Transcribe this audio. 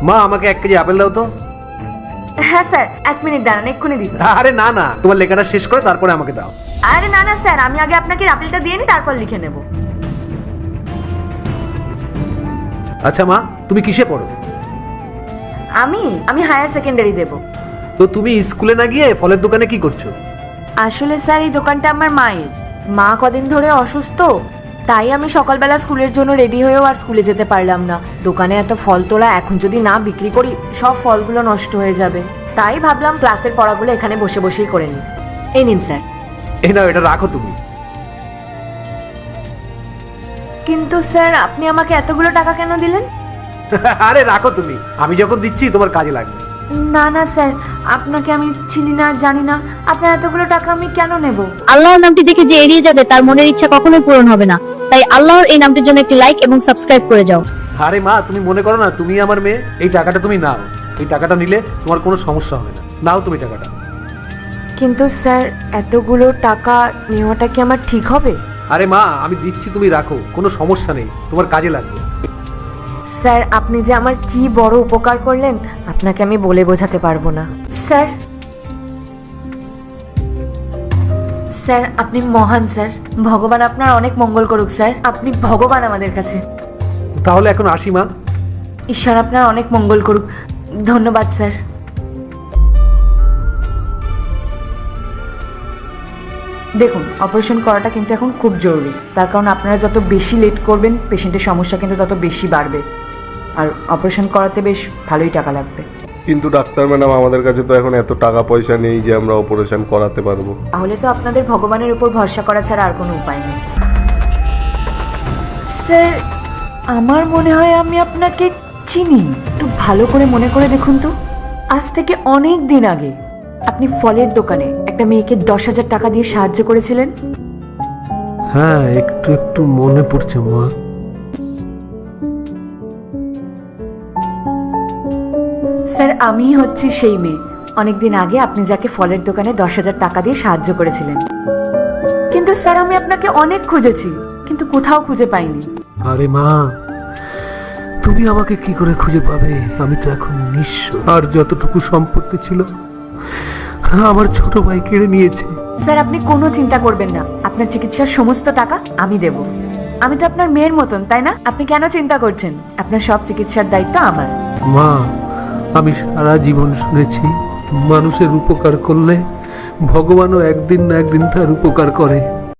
মা আমাকে 1 KG apple দাও তো। হ্যাঁ স্যার, 1 মিনিট দাঁড়ান, এক্ষুনি দিচ্ছি। আরে না না, তোমার লেখাটা শেষ করে তারপরে আমাকে দাও। আরে না না স্যার, আমি আগে আপনাকে আপেলটা দিয়ে নিই, তারপর লিখে নেব। আচ্ছা মা, তুমি কিসে পড়ো? আমি হায়ার সেকেন্ডারি দেব। তো তুমি স্কুলে না গিয়ে ফলের দোকানে কি করছো? আসলে স্যার এই দোকানটা আমার মায়ের। মা কদিন ধরে অসুস্থ, তাই আমি সকালবেলা স্কুলের জন্য রেডি হয়েও আর স্কুলে যেতে পারলাম না। দোকানে এত ফল তোলা, এখন যদি না বিক্রি করি সব ফলগুলো নষ্ট হয়ে যাবে। তাই ভাবলাম ক্লাসের পড়াগুলো এখানে বসে বসেই করে নিই। এই নিন স্যার। এই নাও, এটা রাখো তুমি। কিন্তু স্যার আপনি আমাকে এতগুলো টাকা কেন দিলেন? আরে রাখো তুমি, আমি যখন দিচ্ছি তোমার কাজে লাগবে। না না স্যার, আপনাকে আমি চিনি না, জানি না, আপনার এতগুলো টাকা আমি কেন নেব? আল্লাহর নামটি দেখে যে এড়িয়ে যাবে তার মনের ইচ্ছা কখনোই পূরণ হবে না। তাই আল্লাহর এই নামটির জন্য একটি লাইক এবং সাবস্ক্রাইব করে যাও। আরে মা, তুমি মনে করো না তুমি আমার মেয়ে? এই টাকাটা তুমি নাও। এই টাকাটা নিলে তোমার কোনো সমস্যা হবে না। নাও তুমি টাকাটা। কিন্তু স্যার এতগুলো টাকা নেওয়াটা কি আমার ঠিক হবে? আরে মা, আমি দিচ্ছি, তুমি রাখো, কোনো সমস্যা নেই, তোমার কাজে লাগবে। স্যার আপনি যে আমার কি বড় উপকার করলেন, আপনাকে আমি বলে বোঝাতে পারবো না। স্যার স্যার আপনি মহান স্যার, ভগবান আপনার অনেক মঙ্গল করুক স্যার, আপনি ভগবান আমাদের কাছে। তাহলে এখন আসি মা। ঈশ্বর আপনার অনেক মঙ্গল করুক। ধন্যবাদ স্যার। দেখুন, অপারেশন করাটা কিন্তু এখন খুব জরুরি, তার কারণ আপনারা যত বেশি লেট করবেন পেশেন্টের সমস্যা কিন্তু তত বেশি বাড়বে, আর অপারেশন করাতে বেশ ভালোই টাকা লাগবে। কিন্তু ডাক্তার ম্যাডাম, আমাদের কাছে তো এখন এত টাকা পয়সা নেই যে আমরা অপারেশন করাতে পারবো। তাহলে তো আপনাদের ভগবানের উপর ভরসা করা ছাড়া আর কোনো উপায় নেই। স্যার আমার মনে হয় আমি আপনাকে চিনি, একটু ভালো করে মনে করে দেখুন তো। আজ থেকে অনেক দিন আগে আপনি ফলের দোকানে একটা মেয়েকে 10,000 টাকা দিয়ে সাহায্য করেছিলেন। হ্যাঁ, একটু একটু মনে পড়ছে মা। স্যার আমি হচ্ছি সেই মেয়ে, অনেকদিন আগে আপনি যাকে ফলের দোকানে 10,000 টাকা দিয়ে সাহায্য করেছিলেন। কিন্তু স্যার আমি আপনাকে অনেক খুঁজেছি, কিন্তু কোথাও খুঁজে পাইনি। আরে মা, তুমি আমাকে কি করে খুঁজে পাবে? আমি তো এখন নিঃস্ব, আর যতটুকু সম্পত্তি ছিল আমার ছোট ভাই কেড়ে নিয়েছে। স্যার আপনি কোনো চিন্তা করবেন না, আপনার চিকিৎসার সমস্ত টাকা আমি দেব। আমি তো আপনার মেয়ের মতন, তাই না? আপনি কেন চিন্তা করছেন? আপনার সব চিকিৎসার দায়িত্ব আমার। মা, আমি সারা জীবন শুনেছি মানুষের উপকার করলে ভগবানও একদিন না একদিন তার উপকার করে।